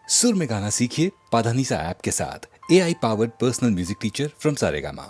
सुर में गाना सीखिए पाधानीसा ऐप के साथ। AI powered personal music teacher from Saregama.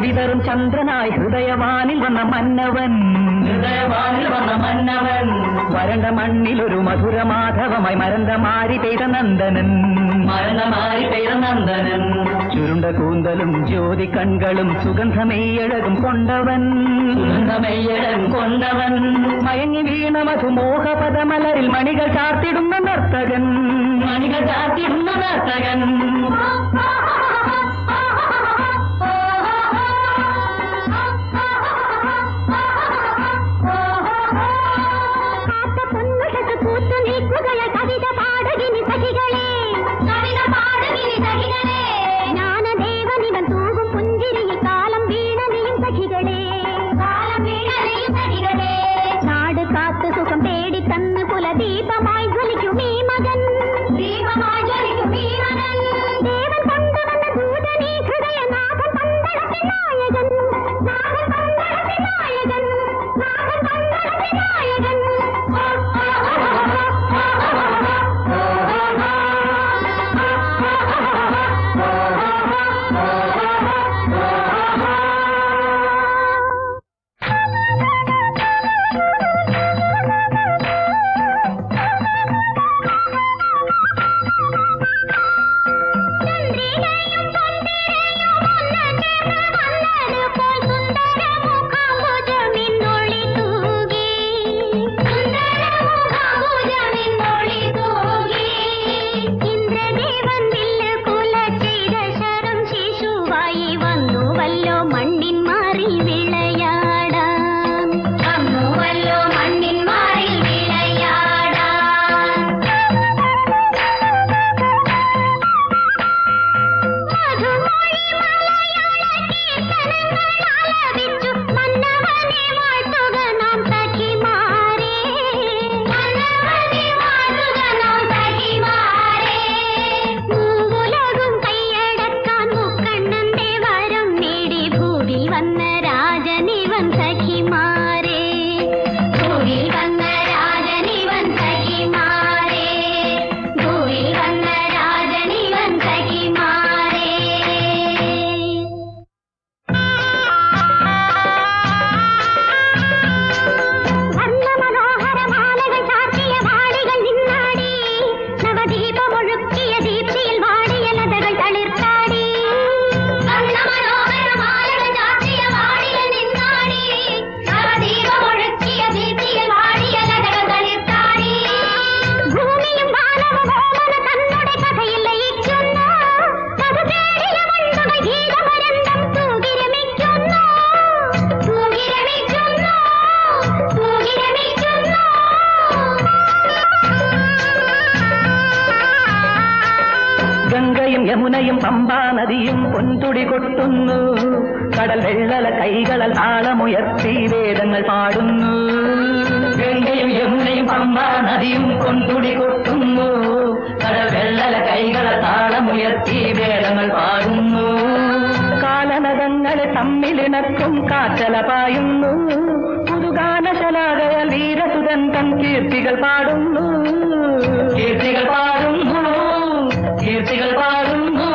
വിതറും ചന്ദ്രനായി ഹൃദയവാനിൽ വന്ന മന്നവൻ വരണ്ട മണ്ണിലൊരു മധുരമാധവമായി മരന്തമാരി പെയ്ത നന്ദനൻ ചുരുണ്ട കൂന്തലും ജ്യോതി കൺകളും സുഗന്ധമെയ്യഴകും കൊണ്ടവൻ മയങ്ങി വീണ മധുമോഹപദമലരിൽ മണികൾ ചാർത്തിടുന്ന നർത്തകൻ യമുനയും പമ്പാ നദിയും പൊൻതുടി കൊട്ടുന്നു. കടൽ വെള്ളല കൈകളൽ താളമുയർത്തി വേദങ്ങൾ പാടുന്നു. ഗംഗയും യമുനയും പമ്പാ നദിയും പൊൻതുടി കൊട്ടുന്നു. കടൽ വെള്ളല കൈകളൽ താളമുയർത്തി വേദങ്ങൾ പാടുന്നു. കാലനദങ്ങളെ തമ്മിലിണക്കും കാറ്റല പായുന്നു. പുതുഗാനശലാകയാൽ വീരസുതൻ തൻ കീർത്തികൾ പാടുന്നു. കീർത്തികൾ പാടുന്നു, കീർത്തികൾ പാടുന്നു.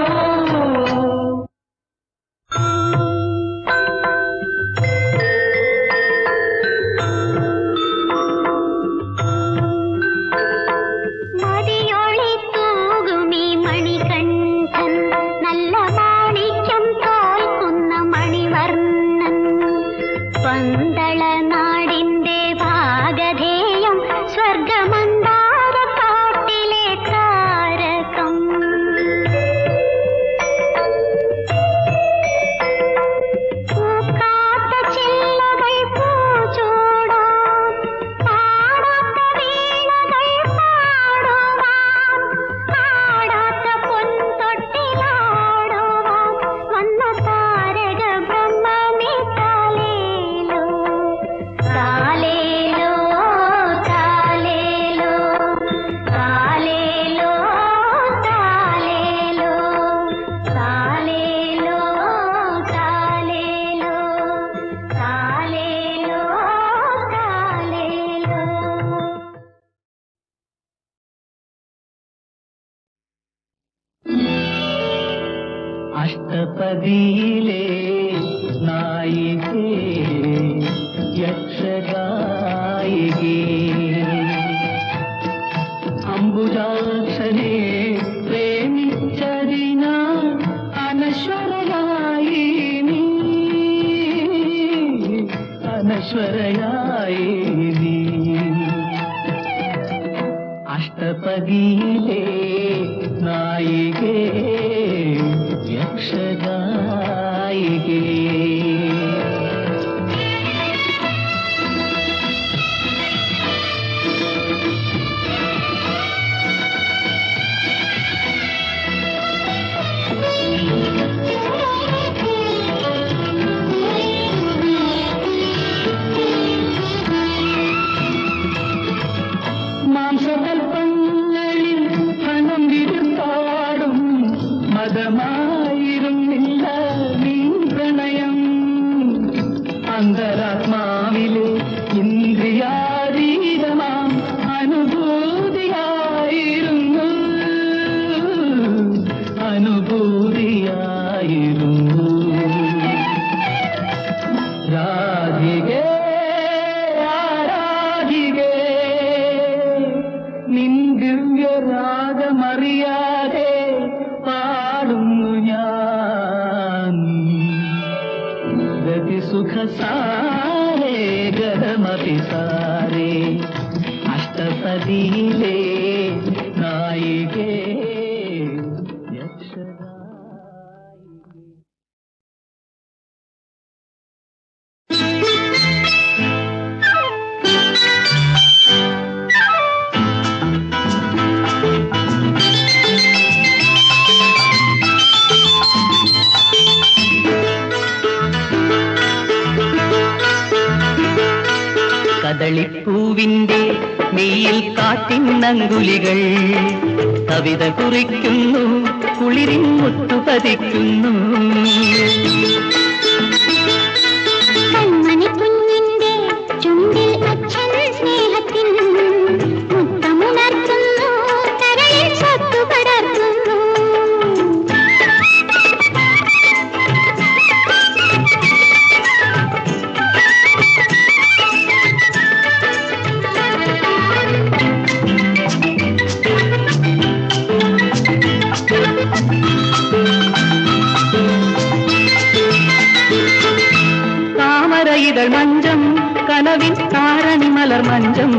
അഷ്ടപദിയിലെ നായികേ യക്ഷഗായികേ അംബുജാക്ഷനെ പ്രേമിച്ചതിന അനശ്വരയായി നീ അനശ്വരയായി നീ അഷ്ടപദിയിലെ നായികേ യക്ഷഗായികേ മാംസകൽപ്പങ്ങളിൽ ധനം വിരുത്താടും മതമായിരുന്നില്ല നീ പ്രണയം അന്തരാത്മാവിലെ ഇന്ദ്രിയാതീതമാം അനുഭൂതിയായിരുന്നു അനുഭൂതിയായിരുന്നു രാധികേ ആരാധികേ നിൻ ദിവ്യരാഗമറിയാതെ പാടുന്നു ഞാൻ ഗതിസുഖസാരേ ഗതമപി സാരേ അഷ്ടപദിയിലെ നായികേ യക്ഷഗായികേ കദളിപ്പൂവിന്റെ മെയ്യിൽ കാറ്റിന്നങ്കുലികൾ കവിത കുറിക്കുന്നു കുളിരിൻ മുത്തു പതിക്കുന്നു കൺമണിക്കുഞ്ഞിന്റെ ചുണ്ടിൽ അച്ഛൻ സ്നേഹത്തിൻ മുത്തമുണർത്തുന്നു കരളിൽ സ്വത്തു പടർത്തുന്നു താമരയിതൾ മഞ്ചം കനവിൻ താരണി മലർ മഞ്ചം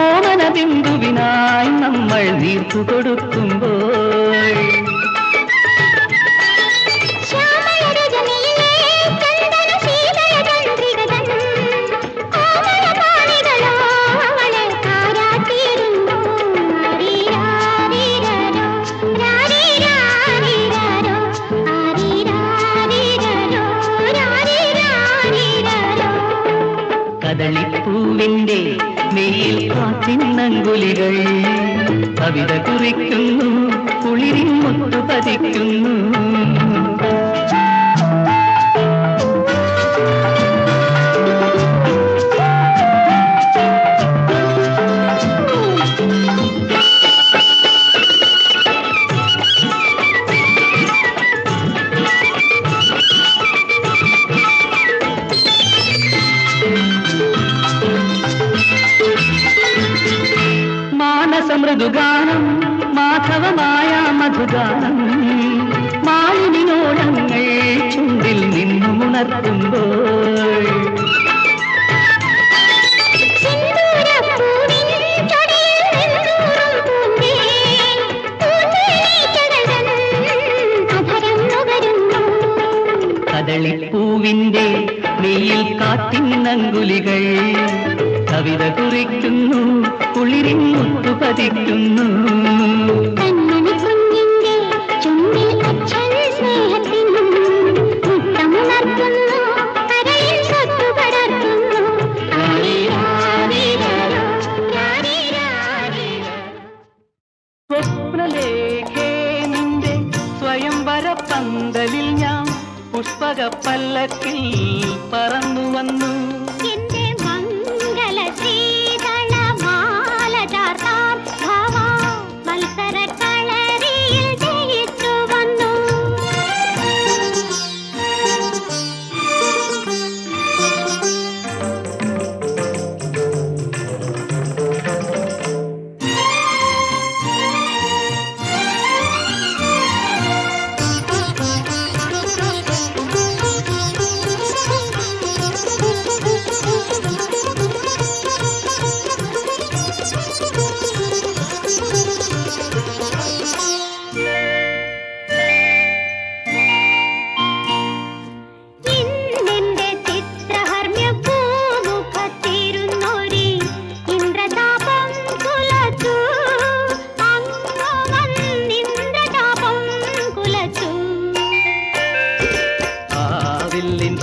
ഓമന ബിന്ദുവിനായി നമ്മൾ നീർത്തു കൊടുക്കുമ്പോൾ കദളിപ്പൂവിന്റെ നെയ്യിൽ കാത്തിന്നങ്കുലികൾ കവിത കുറിക്കുന്നു, കുളിരിൻ മുത്തു പതിക്കുന്നു. മൃദുഗാനം മാധവമായ മധുഗാനം മാലിനിയോളങ്ങൾ ചുണ്ടിൽ നിന്നുമുണർത്തുമ്പോൾ കദളിപ്പൂവിന്റെ നെയ്യിൽ കാത്തിന്നങ്കുലികൾ കവിത കുറിക്കുന്നു, കുളിരിൻ മുത്തു പതിക്കുന്നു. കണ്ണണി കുഞ്ഞിന്റെ ചുണ്ടിൽ അച്ഛൻ സ്നേഹത്തിനും മുത്തമുണർത്തുന്നു, കരയിൽ സ്വത്തു പടർത്തുന്നു. സ്വപ്നലേഖേ നിന്റെ സ്വയംവര പന്തലിൽ ഞാൻ പുഷ്പക പല്ലക്കിൽ പറന്നു വന്നു.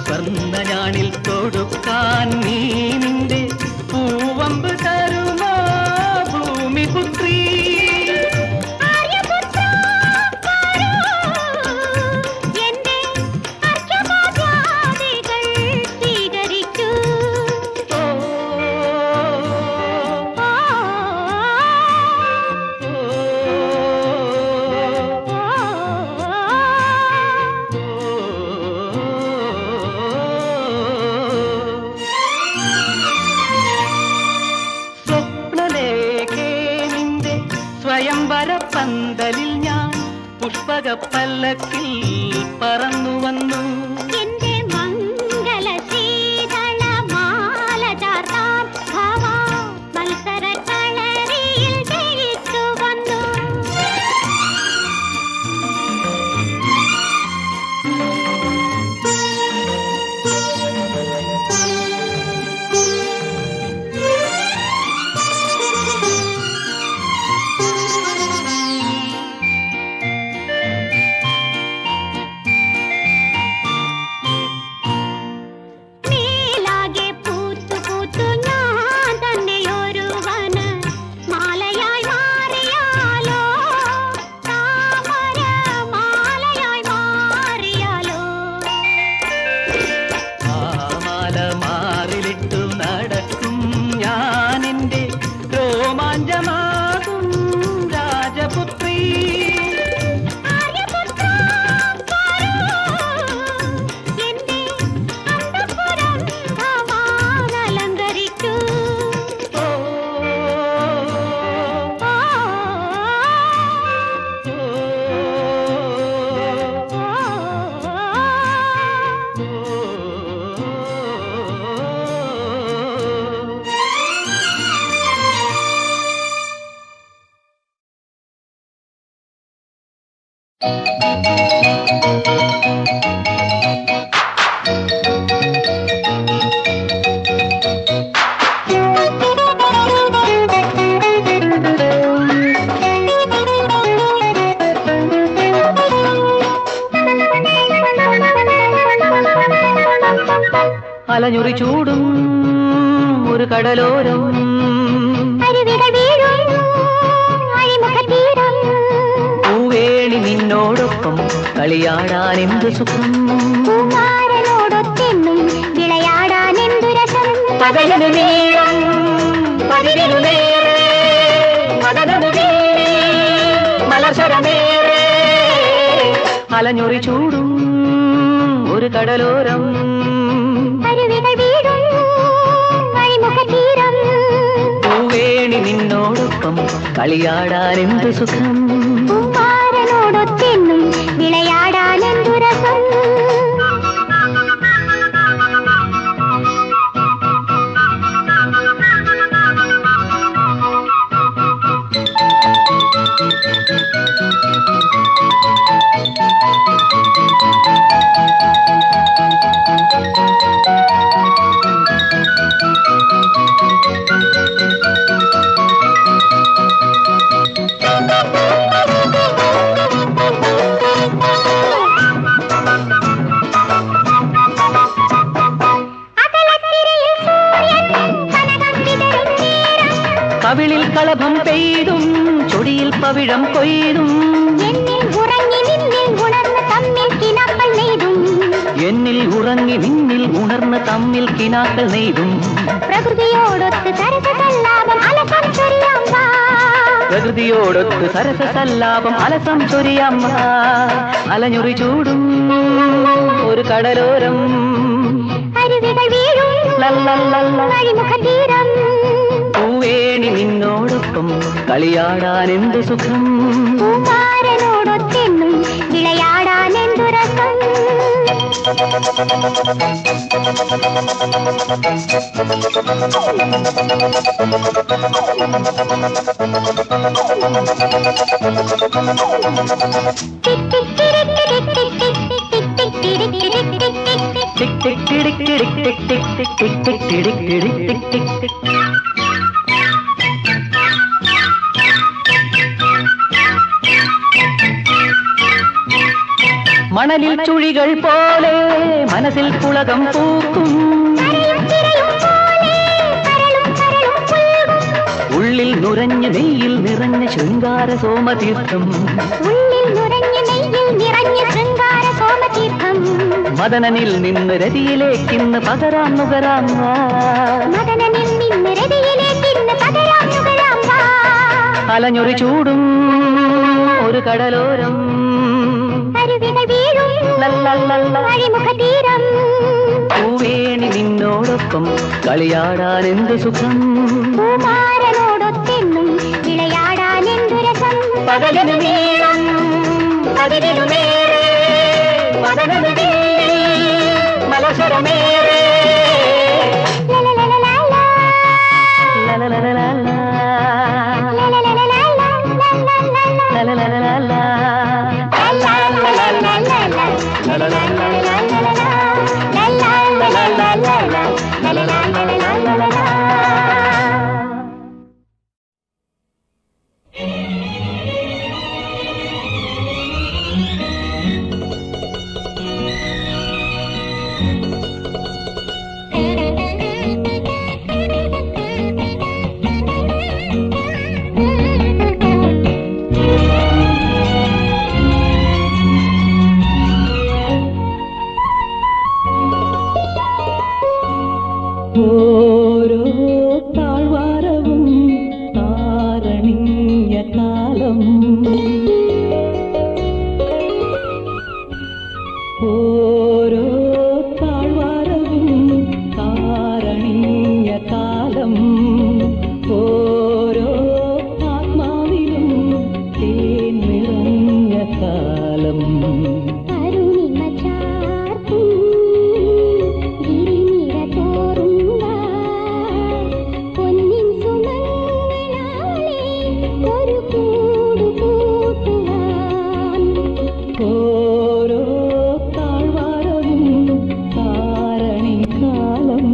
സ്വർണ്ണഞാണിൽ കൊടുക്കാൻ നീ നിന്റെ പൂവമ്പ് തരുമോ ഭൂമിപുത്രീ? സ്വയംവര പന്തലിൽ ഞാൻ പുഷ്പക പല്ലക്കിൽ പറന്നു വന്നു. എന്റെ മംഗള ശീതള മാല ചാർത്താൻ ഭാവാ മത്സര കളരിയിൽ ജയിച്ചു വന്നു. അലഞ്ഞുറി ചൂടും ഒരു കടലോരം അരുവികൾ വീഴും അഴിമുഖതീരം പൂവേണി നിന്നോടൊപ്പം കളിയാടാൻ എന്ത് സുഖം കുമാരനോടൊത്തെന്നും വിളയാടാൻ എന്തു രസം പകലിനു നീളം പതിരിനു നേരെ മദനമു വീണി മലർശരമേറെ അലഞ്ഞൊറി ചൂടും ഒരു കടലോരം അരുവികൾ വീഴും അഴിമുഖതീരം പൂവേണി നിന്നോടൊപ്പം കളിയാടാൻ എന്ത് സുഖം കുമാരനോടൊത്തെന്നും വിളയാടാൻ എന്തു രസം കവിളിൽ കളഭം പെയ്തും ചൊടിയിൽ പവിഴം കൊയ്തും എന്നിൽ ഉറങ്ങി നിന്നിൽ ഉണർന്ന് തമ്മിൽ കിനാക്കൾ നെയ്തും എന്നിൽ ഉറങ്ങി നിന്നിൽ ഉണർന്ന് തമ്മിൽ കിനാക്കൾ നെയ്തും പ്രകൃതിയോടൊത്ത് സരസസല്ലാപം അലസം ചൊരിയാം പ്രകൃതിയോടൊത്ത് സരസസല്ലാപം അലസം ചൊരിയാം അലഞ്ഞുറി ചൂടും ഒരു കടലോരം അരുവികൾ വീഴും അഴിമുഖതീരം പൂവേണി നിന്നോടൊപ്പം കളിയാടാൻ എന്ത് സുഖം കുമാരനോടൊത്തെന്നും വിളയാടാൻ എന്തു രസം ടിക് ടിക് ടിക് ടിക് ടിക് ടിക് ടിക് ടിക് ടിക് ടിക് ടിക് ടിക് ടിക് മണലിൽ ചുഴികൾ പോലെ മനസ്സിൽ പുളകം പൂക്കും ഉള്ളിൽ നുരഞ്ഞ നെയ്യിൽ നിറഞ്ഞ ശൃംഗാര സോമതീർത്ഥം ഉള്ളിൽ നുരഞ്ഞ നെയ്യിൽ നിറഞ്ഞ ശൃംഗാര സോമതീർത്ഥം മദനനിൽ നിന്ന് രതിയിലേക്കിന്ന് പകരാം നുകരാം മദനനിൽ നിന്ന് രതിയിലേക്കിന്ന് പകരാം നുകരാം അലഞ്ഞൊറി ചൂടും ഒരു കടലോരം അരുവികൾ വീഴും അഴിമുഖതീരം പൂവേണി നിന്നോടൊപ്പം കളിയാടാൻ എന്ത് സുഖം കുമാരനോടൊത്തെന്നും വിളയാടാൻ എന്തു രസം പകലിനു നീളം പതിരിനു നേരെ മദനമു വീണി മലർശരമേറെ ലലലലലാ, ലലലലലാ, ഓരോ താഴ്വാരവും താരണിഞ്ഞ കാലം ഓരോ താഴ്വാരവും താരണിഞ്ഞ കാലം ഓരോ ആത്മാവിലും തേൻ നിറഞ്ഞ കാലം അരുണിമ ചാർത്തും ഗിരിനിര തോറും പൊന്നിൻ സുമംഗളാലേ ഒരു കൂടു കൂട്ടുവാൻ ഓരോ താഴ്വാരവും താരണിക്കാലം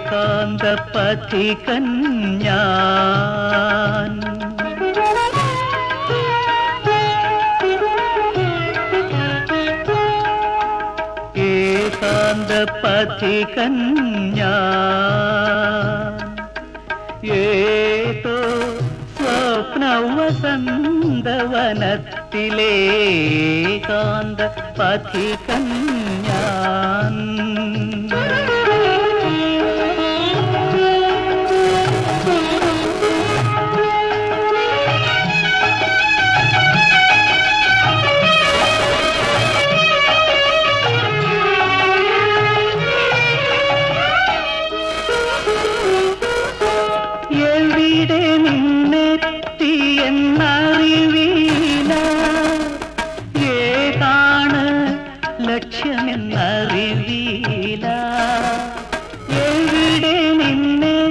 ഏകാന്ത പഥികൻ ഞാൻ ഏകാന്ത പഥികൻ ഞാൻ ഏതോ സ്വപ്നവസന്തവനത്തിലേകാന്ത പഥികൻ ഞാൻ എവിടെ നിന്നെത്തിയെന്നറിവീല ഏതാണ് ലക്ഷ്യമെന്നറിവീല എവിടെ നിന്നെത്തിയെന്നറിവീല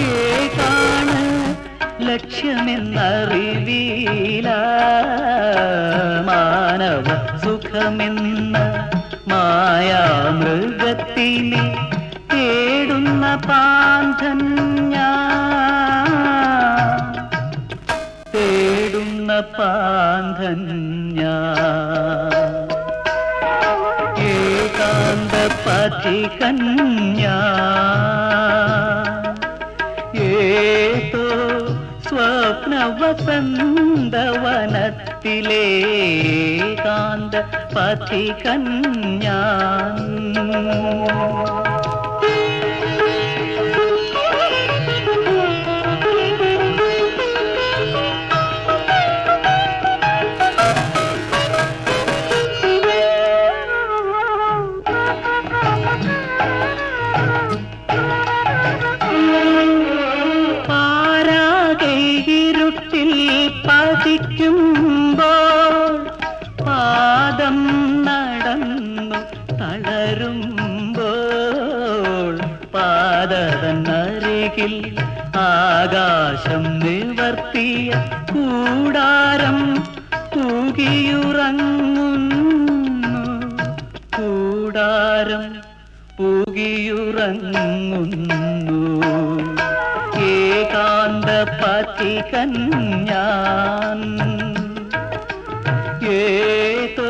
ഏതാണ് ലക്ഷ്യമെന്നറിവീല മാനവ സുഖമെന്ന മായാമൃഗത്തിനെ തേടുന്ന പാന്തൻ ഞാൻ തേടുന്ന പാന്തൻ ഞാൻ ഏകാന്ത പഥികൻ ഞാൻ ഏതോ സ്വപ്നവസന്തവനത്തിലേകാന്ത പഥികൻ ഞാൻ ഇരുട്ടിൽ പതിക്കുമ്പോൾ പാദം നടന്നു തളരുമ്പോൾ പാദതന്നരികിൽ ആകാശം നിവർത്തിയ കൂടാരം പൂകിയുറങ്ങുന്നു കൂടാരം പൂകിയുറങ്ങുന്നു ഏകാന്ത പഥികൻ ഞാൻ ഏതോ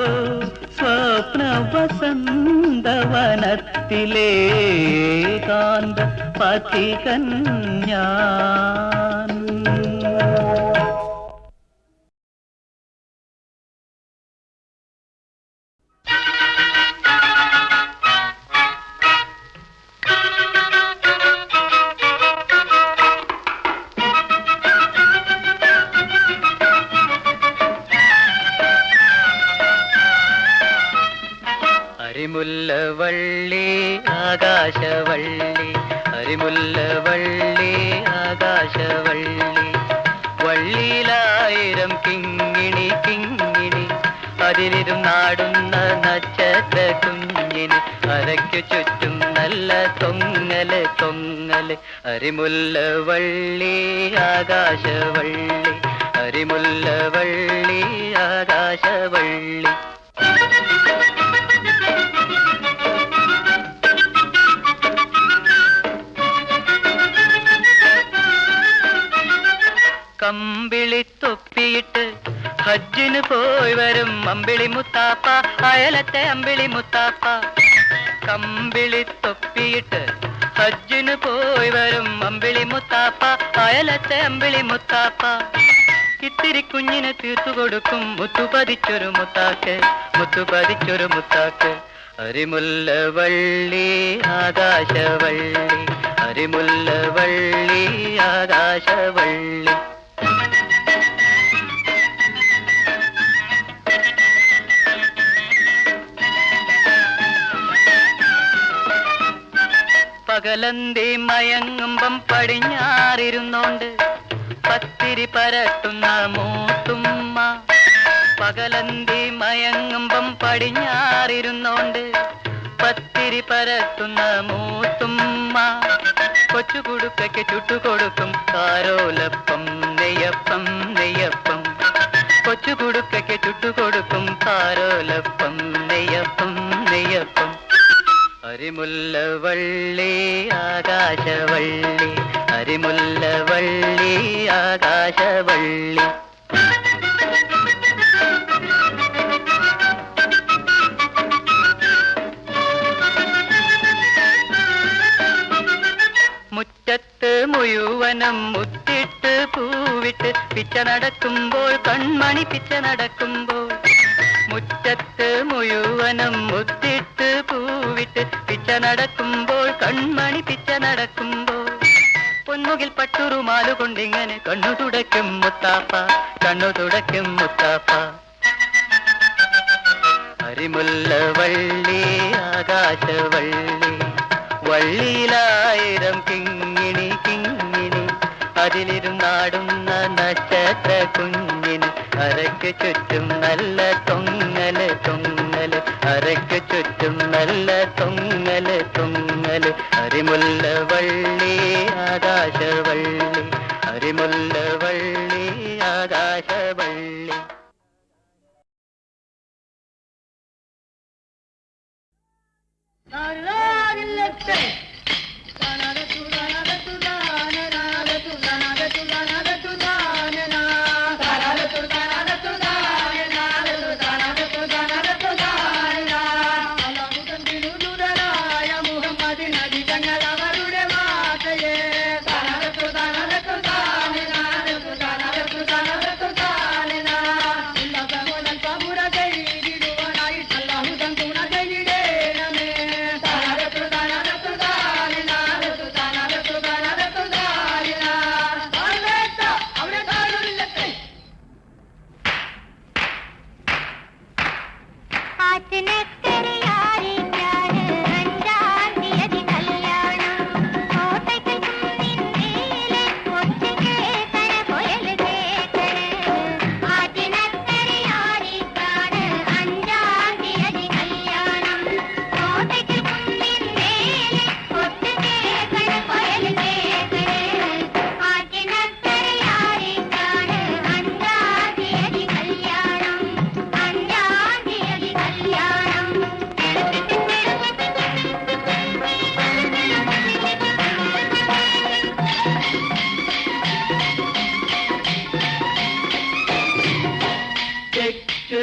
സ്വപ്നവസന്തവനത്തിലേകാന്ത പഥികൻ ഞാൻ അരിമുല്ലവള്ളി ആകാശവള്ളി അരിമുല്ലവള്ളി ആകാശവള്ളി വള്ളിയിലായിരം കിങ്ങിണി കിങ്ങിണി അതിലിരും നാടുന്ന നക്ഷത്ര കുഞ്ഞിന് അരയ്ക്കു ചുറ്റും നല്ല തൊങ്ങല് തൊങ്ങല് അരിമുല്ലവള്ളി ആകാശവള്ളി അരിമുല്ലവള്ളി ആകാശവള്ളി കമ്പിളി തൊപ്പിയിട്ട് ഹജ്ജിന് പോയി വരും അമ്പിളി മുത്താപ്പ അയലത്തെ അമ്പിളി മുത്താപ്പ കമ്പിളി തൊപ്പിയിട്ട് ഹജ്ജിന് പോയി വരും അമ്പിളി മുത്താപ്പ അയലത്തെ അമ്പിളി മുത്താപ്പ ഇത്തിരി കുഞ്ഞിനെ തീർത്തു കൊടുക്കും മുത്തുപതിച്ചൊരു മുത്താക്ക് മുത്തുപതിച്ചൊരു മുത്താക്ക് അരിമുല്ലവള്ളി ആകാശവള്ളി അരിമുല്ലവള്ളി ആകാശവള്ളി പകലന്തി മയങ്ങുമ്പം പടിഞ്ഞാറിരുന്നോണ്ട് പത്തിരി പരട്ടുന്ന മൂത്തുമ്മ പകലന്തി മയങ്ങുമ്പം പടിഞ്ഞാറിരുന്നോണ്ട് പത്തിരി പരത്തുന്ന മൂത്തുമ്മ കൊച്ചുകുടുക്കയ്ക്ക് ചുട്ടുകൊടുക്കും കാരോലപ്പം നെയ്യപ്പം നെയ്യപ്പം കൊച്ചുകുടുക്കയ്ക്ക് ചുട്ടുകൊടുക്കും കാരോലപ്പം നെയ്യപ്പം നെയ്യപ്പം. അരിമുല്ലവള്ളി ആകാശവള്ളി, അരിമുല്ലവള്ളി ആകാശവള്ളി. മുറ്റത്ത് മുഴുവനം മുത്തിട്ട് പൂവിട്ട് പിച്ച നടക്കുമ്പോൾ കൺമണി പിച്ച നടക്കുമ്പോൾ. മുറ്റത്ത് മുഴുവനം മുത്തിട്ട് പൂവിട്ട് പിച്ച നടക്കുമ്പോൾ കൺമണി പിച്ച നടക്കുമ്പോൾ. പൊന്മുകിൽ പട്ടുറുമാലു കൊണ്ടിങ്ങനെ കണ്ണു തുടയ്ക്കും മുത്താപ്പ, കണ്ണു തുടയ്ക്കും മുത്താപ്പ. അരിമുല്ലവള്ളി ആകാശവള്ളി, വള്ളിയിലായിരം കിങ്ങിണി കിങ്ങിണി, അതിലിരുന്നാടുന്ന നക്ഷത്ര കുഞ്ഞിന് അരയ്ക്ക് ചുറ്റും നല്ല തൊങ്ങല് തൊങ്ങല്, അരയ്ക്ക് ചുറ്റും നല്ല തൊങ്ങല് തൊങ്ങല്. അരിമുല്ലവള്ളി ആകാശവള്ളി, അരിമുല്ലവള്ളി ആകാശവള്ളി.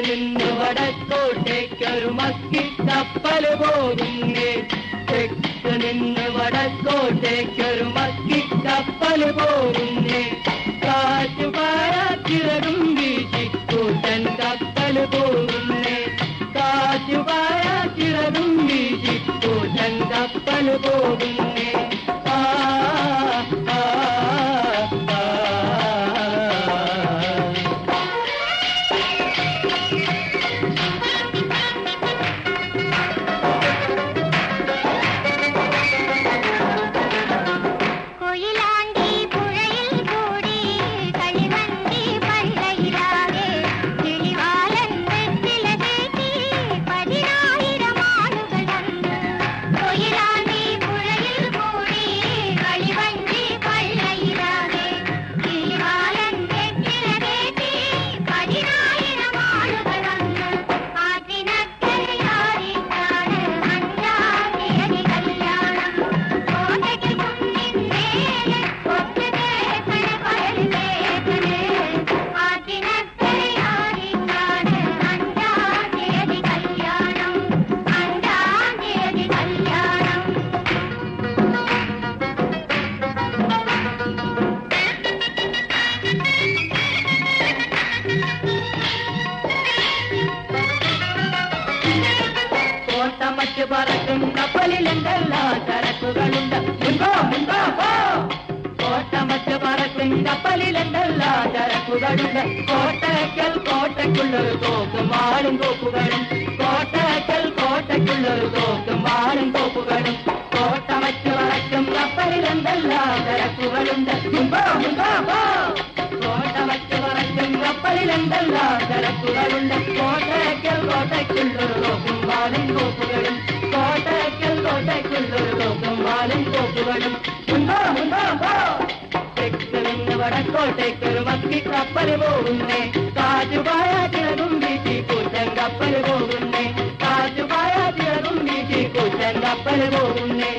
നിന്ന് വടക്കോട്ടേക്കൊരു മക്കിക്കപ്പൽ പോകുന്നേ, തെക്ക് നിന്ന് വടക്കോട്ടേക്കൊരു മക്കിക്കപ്പൽ പോകുന്നേ. കാറ്റുപാരാച്ചിറകും വീശി കൂട്ടൻ കപ്പൽ പോകുന്നേ, കാറ്റുപാരാച്ചിറകും വീശി കൂട്ടൻ കപ്പൽ പോകുന്നേ. പറക്കും കപ്പലിലെന്തെല്ലാം ചരക്കുകളുണ്ട്, കോട്ടമറ്റ് പറക്കും കപ്പലിലെന്തെല്ലാം ചരക്കുകളുണ്ട്. കോട്ടയ്ക്കൽ കോട്ടയ്ക്കുള്ളൊരു തോക്കും വാളും തോക്കുകളും, കോട്ടയ്ക്കൽ കോട്ടയ്ക്കുള്ളൊരു തോക്കും വാളും തോക്കുകളും. കോട്ടമറ്റ് പറക്കും കപ്പലിലെന്തെല്ലാം ചരക്കുകളുണ്ട്, കോട്ടമറ്റ് പറക്കും കപ്പലിലെന്തെല്ലാം ചരക്കുകളുണ്ട്. കോട്ടയ്ക്കൽ കോട്ടയ്ക്കുള്ളൊരു തോക്കും വാളും തോക്കുകളും, കോട്ടയ്ക്കൽ കോട്ടയ്ക്കുള്ളൊരു തോക്കും വാളും തോക്കുകളും. തെക്ക് നിന്ന് വടക്കോട്ടേക്കൊരു മക്കിക്കപ്പൽ പോകുന്നേ, കാറ്റുപായ ചിറകും വീശി കൂറ്റൻ കപ്പൽ പോകുന്നേ, കാറ്റുപായ ചിറകും കണ്ടൻ കപ്പല് പോകുന്നേ.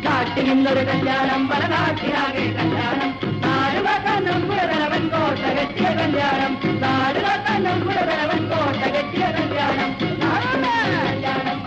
നാട്ടിനിന്നൊരു കല്യാണം വടനാട്ടിലാകെ കല്യാണം നാടുവാക്കാൻ നമ്മുടെ തലവൻ കോട്ട കെട്ടിയ കല്യാണം നാടുവാക്കാൻ നമ്മുടെ തലവൻ കോട്ട കെട്ടിയ കല്യാണം കല്യാണം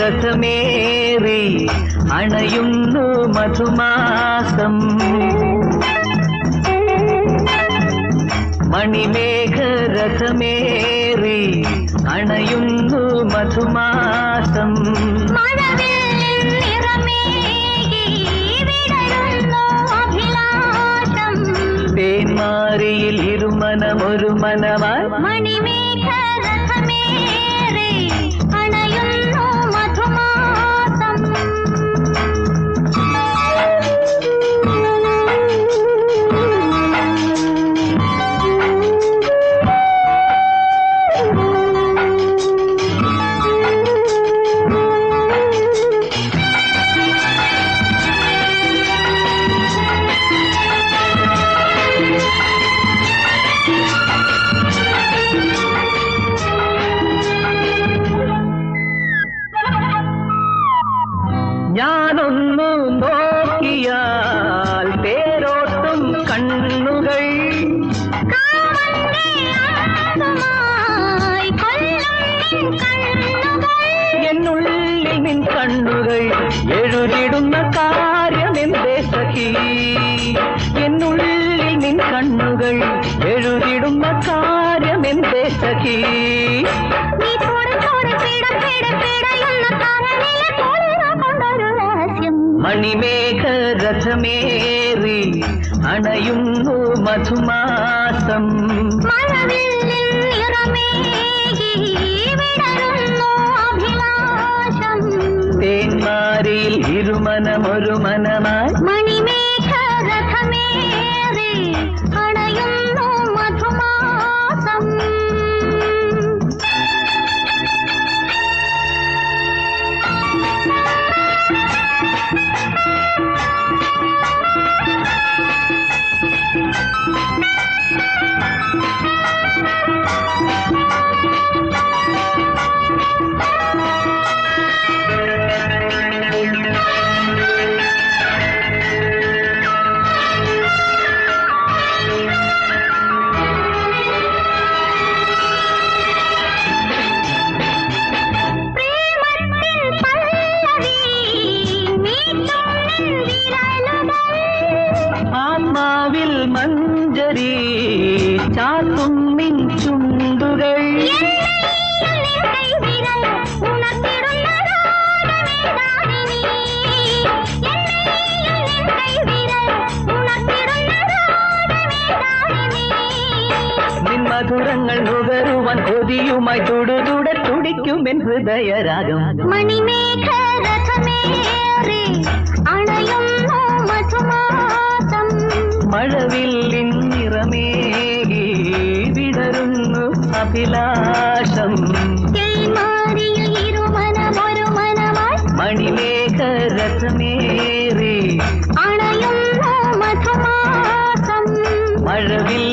മണിമേഘരഥമേറി അണയുന്നു മധുമാസം മണിമേഘരഥമേറി അണയുന്നു മധുമാസം തേന്മാരിയിൽ ഇരുമനമൊരു മനമായി മണിമേഘരഥമേറി അണയുന്നു മധുമാസം ഞാനൊന്നു നോക്കിയാൽ തേരോട്ടും കണ്ണുകൾ എന്നുള്ളിൽ നിൻ കണ്ണുകൾ എഴുതിടുന്ന കാര്യമെന്തേ സഖി എന്നുള്ളിൽ നിൻ കണ്ണുകൾ എഴുതിടുന്ന കാര്യമെന്തേ സഖി മണിമേഘരഥമേറി അണയുന്നു മധുമാസം തേന്മാരിയിൽ ഇരുമനമൊരു മനമായി മണിമേഘരഥമേറി അണയുന്നു മധുമാസം സുന്ദരി ചാത്തും മിൻ ചുണ്ടുകൾ നിൻമധുരങ്ങൾ നുകരുവാൻ കൊതിയുമായി തുടുതുടെ തുടിക്കുമെൻ ഹൃദയരാഗം അണയുന്നു മധുമാസം മഴവില്ലിൻ നിറമേകി വിടരുന്നു അഭിലാഷം മാറിയ ഇരുമനമൊരു മനമായി മണിമേഘ രഥമേറി അണയുന്നു മധുമാസം മഴവിൽ